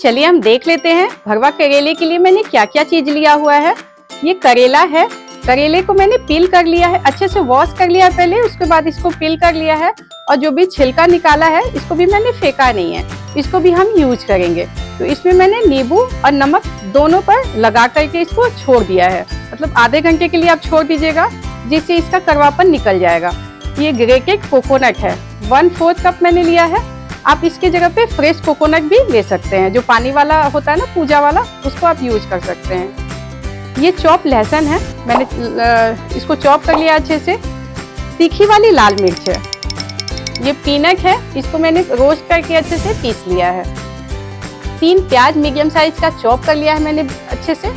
चलिए हम देख लेते हैं भरवा करेले के लिए मैंने क्या क्या चीज लिया हुआ है। ये करेला है, करेले को मैंने पील कर लिया है, अच्छे से वॉश कर लिया है पहले, उसके बाद इसको पील कर लिया है। और जो भी छिलका निकाला है इसको भी मैंने फेंका नहीं है, इसको भी हम यूज करेंगे। तो इसमें मैंने नींबू और नमक दोनों पर लगा करके इसको छोड़ दिया है, मतलब आधे घंटे के लिए आप छोड़ दीजिएगा, जिससे इसका कड़वापन निकल जाएगा। ये ग्रेटेड कोकोनट है, 1/4 कप मैंने लिया है। आप इसके जगह पे फ्रेश कोकोनट भी ले सकते हैं, जो पानी वाला होता है ना, पूजा वाला, उसको आप यूज कर सकते हैं। ये चॉप लहसुन है, मैंने इसको चॉप कर लिया अच्छे से। तीखी वाली लाल मिर्च है। ये पीनट है, इसको मैंने रोस्ट करके अच्छे से पीस लिया है। 3 प्याज मीडियम साइज का चॉप कर लिया है मैंने अच्छे से।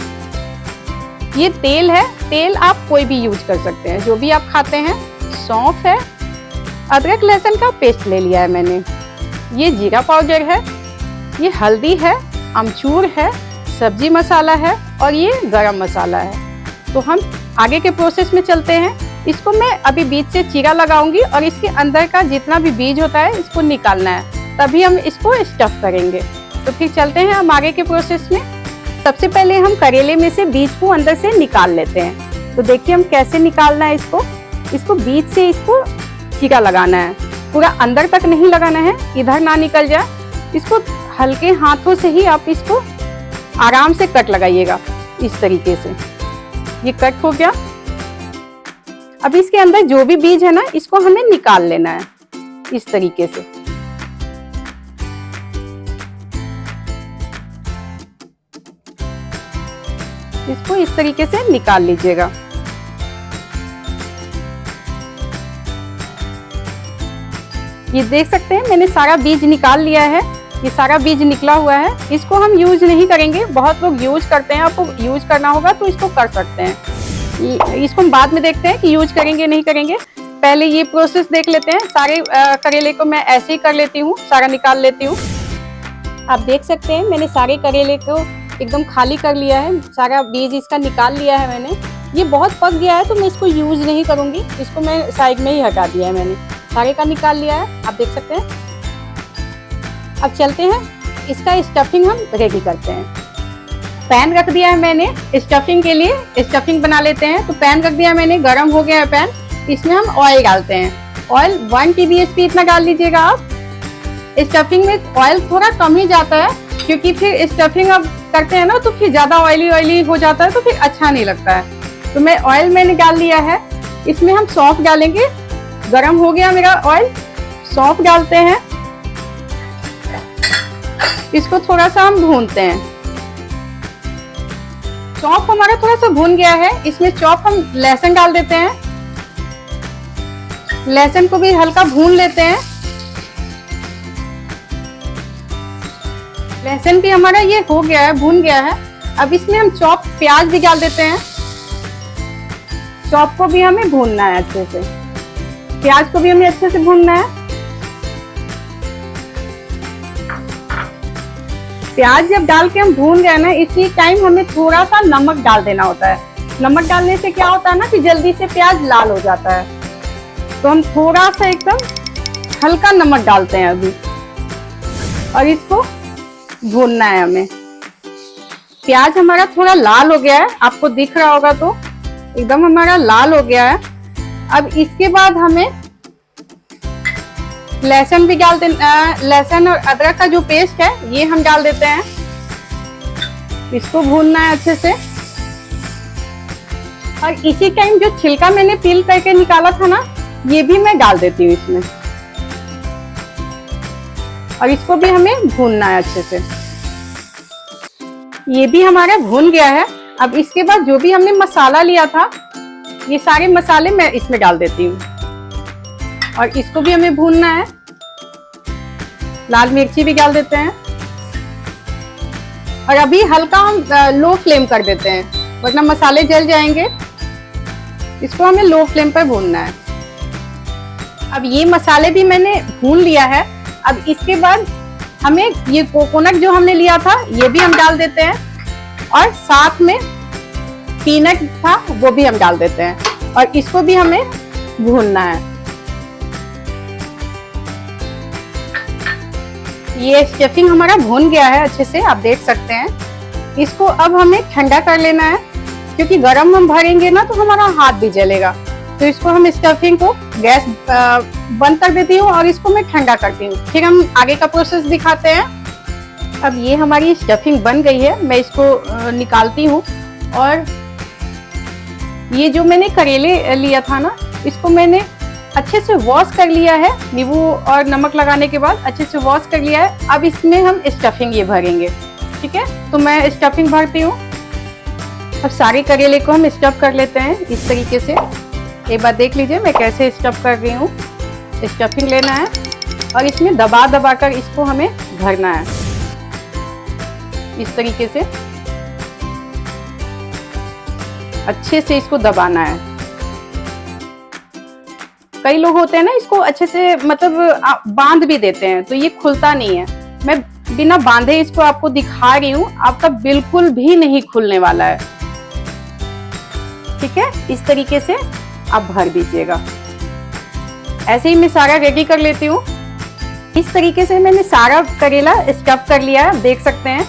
ये तेल है, तेल आप कोई भी यूज कर सकते हैं, जो भी आप खाते हैं। सौंफ है, अदरक लहसुन का पेस्ट ले लिया है मैंने। ये जीरा पाउडर है, ये हल्दी है, अमचूर है, सब्जी मसाला है और ये गरम मसाला है। तो हम आगे के प्रोसेस में चलते हैं। इसको मैं अभी बीच से चीरा लगाऊंगी और इसके अंदर का जितना भी बीज होता है इसको निकालना है, तभी हम इसको स्टफ करेंगे। तो फिर चलते हैं हम आगे के प्रोसेस में। सबसे पहले हम करेले में से बीज को अंदर से निकाल लेते हैं। तो देखिए हम कैसे निकालना है इसको बीज से इसको चीरा लगाना है, पूरा अंदर तक नहीं लगाना है, इधर ना निकल जाए। इसको हल्के हाथों से ही आप इसको आराम से कट लगाइएगा, इस तरीके से। ये कट हो गया। अब इसके अंदर जो भी बीज है ना, इसको हमें निकाल लेना है इस तरीके से। इसको इस तरीके से निकाल लीजिएगा। ये देख सकते हैं मैंने सारा बीज निकाल लिया है, ये सारा बीज निकला हुआ है। इसको हम यूज नहीं करेंगे, बहुत लोग यूज करते हैं, आपको यूज करना होगा तो इसको कर सकते हैं। इसको हम बाद में देखते हैं कि यूज करेंगे नहीं करेंगे। पहले ये प्रोसेस देख लेते हैं। सारे करेले को मैं ऐसे ही कर लेती हूँ, सारा निकाल लेती हूँ। आप देख सकते हैं मैंने सारे करेले को एकदम खाली कर लिया है, सारा बीज इसका निकाल लिया है मैंने। ये बहुत पक गया है तो मैं इसको यूज नहीं करूंगी, इसको मैं साइड में ही हटा दिया है मैंने, सारे का निकाल लिया है, आप देख सकते हैं। अब चलते हैं, इसका स्टफिंग हम रेडी करते हैं। पैन रख दिया है मैंने स्टफिंग के लिए, स्टफिंग बना लेते हैं। तो पैन रख दिया है मैंने, गर्म हो गया है पैन, इसमें हम ऑयल डालते हैं। ऑयल 1 TBHP इतना डाल लीजिएगा आप। स्टफिंग में ऑयल थोड़ा कम ही जाता है, क्योंकि फिर स्टफिंग अब करते हैं ना तो फिर ज्यादा ऑयली हो जाता है, तो फिर अच्छा नहीं लगता है। तो मैं ऑयल मैंने डाल लिया है, इसमें हम सौंफ डालेंगे। गरम हो गया मेरा ऑयल, सौंफ डालते हैं, इसको थोड़ा सा हम भूनते हैं। सौंफ हमारा थोड़ा सा भून गया है, इसमें चॉप हम लहसुन डाल देते हैं। लहसुन को भी हल्का भून लेते हैं। लहसुन भी हमारा ये हो गया है, भून गया है। अब इसमें हम चॉप प्याज भी डाल देते हैं। चॉप को भी हमें भूनना है अच्छे से, प्याज को भी हमें अच्छे से भूनना है। प्याज जब डाल के हम भून गए ना, इसी टाइम हमें थोड़ा सा नमक डाल देना होता है। नमक डालने से क्या होता है ना कि जल्दी से प्याज लाल हो जाता है। तो हम थोड़ा सा एकदम हल्का नमक डालते हैं अभी, और इसको भूनना है हमें। प्याज हमारा थोड़ा लाल हो गया है, आपको दिख रहा होगा तो एकदम हमारा लाल हो गया है। अब इसके बाद हमें लहसुन भी डाल देना, लहसुन और अदरक का जो पेस्ट है ये हम डाल देते हैं। इसको भूनना है अच्छे से। और इसी टाइम जो छिलका मैंने पील करके निकाला था ना, ये भी मैं डाल देती हूँ इसमें, और इसको भी हमें भूनना है अच्छे से। ये भी हमारा भून गया है। अब इसके बाद जो भी हमने मसाला लिया था, ये सारे मसाले मैं इसमें डाल देती हूँ, और इसको भी हमें भूनना है। लाल मिर्ची भी डाल देते हैं, और अभी हल्का हम लो फ्लेम कर देते हैं, वरना मसाले जल जाएंगे। इसको हमें लो फ्लेम पर भूनना है। अब ये मसाले भी मैंने भून लिया है। अब इसके बाद हमें ये कोकोनट जो हमने लिया था ये भी हम डाल देते हैं, और साथ में पीनट था वो भी हम डाल देते हैं, और इसको भी हमें भूनना है। ये स्टफिंग हमारा भून गया है अच्छे से, आप देख सकते हैं। इसको अब हमें ठंडा कर लेना है, क्योंकि गरम हम भरेंगे ना तो हमारा हाथ भी जलेगा। तो इसको हम स्टफिंग को गैस बंद कर देती हूँ और इसको मैं ठंडा करती हूँ, फिर हम आगे का प्रोसेस दिखाते हैं। अब ये हमारी स्टफिंग बन गई है, मैं इसको निकालती हूँ। और ये जो मैंने करेले लिया था ना, इसको मैंने अच्छे से वॉश कर लिया है, नींबू और नमक लगाने के बाद अच्छे से वॉश कर लिया है। अब इसमें हम स्टफिंग ये भरेंगे, ठीक है। तो मैं स्टफिंग भरती हूँ। अब सारे करेले को हम स्टफ कर लेते हैं इस तरीके से। एक बार देख लीजिए मैं कैसे स्टफ कर रही हूँ। स्टफिंग लेना है और इसमें दबा दबा कर इसको हमें भरना है इस तरीके से, अच्छे से इसको दबाना है। कई लोग होते हैं ना, इसको अच्छे से मतलब बांध भी देते हैं, तो ये खुलता नहीं है। मैं बिना बांधे इसको आपको दिखा रही हूँ, आपका बिल्कुल भी नहीं खुलने वाला है, ठीक है। इस तरीके से आप भर दीजिएगा। ऐसे ही मैं सारा रेडी कर लेती हूँ। इस तरीके से मैंने सारा करेला स्टफ कर लिया है, देख सकते हैं।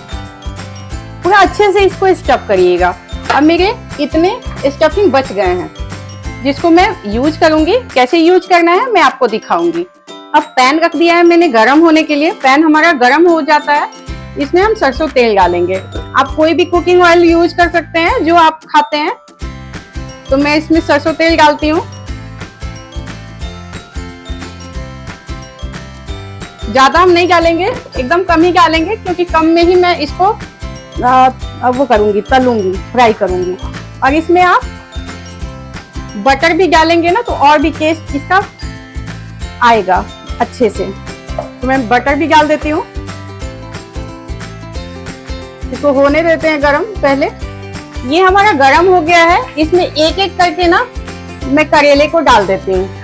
पूरा अच्छे से इसको स्टफ करिएगा। अब मेरे इतने स्टफिंग बच गए हैं, जिसको मैं यूज करूंगी। कैसे यूज करना है मैं आपको दिखाऊंगी। अब पैन रख दिया है मैंने गरम होने के लिए। पैन हमारा गरम हो जाता है, इसमें हम सरसों तेल डालेंगे। आप कोई भी कुकिंग ऑयल यूज कर सकते हैं जो आप खाते हैं। तो मैं इसमें सरसों तेल डालती हूँ। ज्यादा हम नहीं डालेंगे, एकदम कम ही डालेंगे, क्योंकि कम में ही मैं इसको वो करूंगी, तलूंगी, फ्राई करूंगी। और इसमें आप बटर भी डालेंगे ना तो और भी टेस्ट इसका आएगा अच्छे से। तो मैं बटर भी डाल देती हूँ। इसको होने देते हैं गरम। पहले ये हमारा गरम हो गया है, इसमें एक एक करके ना मैं करेले को डाल देती हूँ।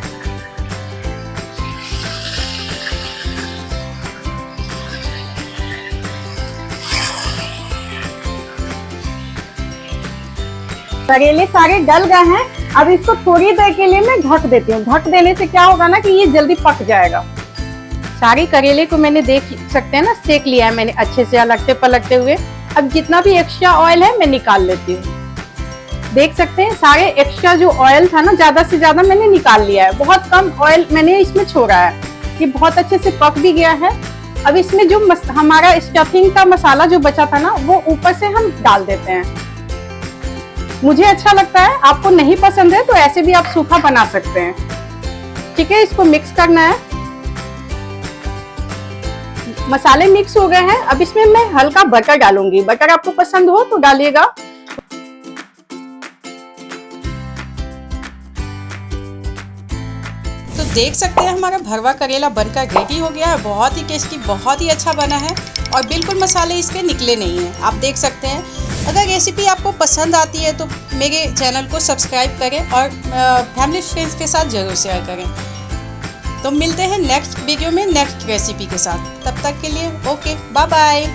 करेले सारे डल गए हैं। अब इसको थोड़ी देर के लिए मैं ढक देती हूँ। ढक देने से क्या होगा ना कि ये जल्दी पक जाएगा। सारे करेले को मैंने देख सकते हैं ना सेक लिया है मैंने अच्छे से अलगते पलटते हुए। अब जितना भी एक्स्ट्रा ऑयल है मैं निकाल लेती हूँ। देख सकते हैं सारे एक्स्ट्रा जो ऑयल था ना, ज्यादा से ज्यादा मैंने निकाल लिया है। बहुत कम ऑयल मैंने इसमें छोड़ा है। ये बहुत अच्छे से पक भी गया है। अब इसमें जो हमारा स्टफिंग का मसाला जो बचा था ना, वो ऊपर से हम डाल देते हैं। मुझे अच्छा लगता है, आपको नहीं पसंद है तो ऐसे भी आप सूखा बना सकते हैं, ठीक है। इसको मिक्स करना है। मसाले मिक्स हो गए हैं। अब इसमें मैं हल्का बटर डालूंगी। बटर आपको पसंद हो तो डालिएगा। तो देख सकते हैं हमारा भरवा करेला बनकर रेडी हो गया है। बहुत ही टेस्टी, बहुत ही अच्छा बना है और बिल्कुल मसाले इसके निकले नहीं हैं। आप देख सकते हैं। अगर रेसिपी आपको पसंद आती है तो मेरे चैनल को सब्सक्राइब करें और फैमिली फ्रेंड्स के साथ ज़रूर शेयर करें। तो मिलते हैं नेक्स्ट वीडियो में नेक्स्ट रेसिपी के साथ। तब तक के लिए ओके, बाय बाय।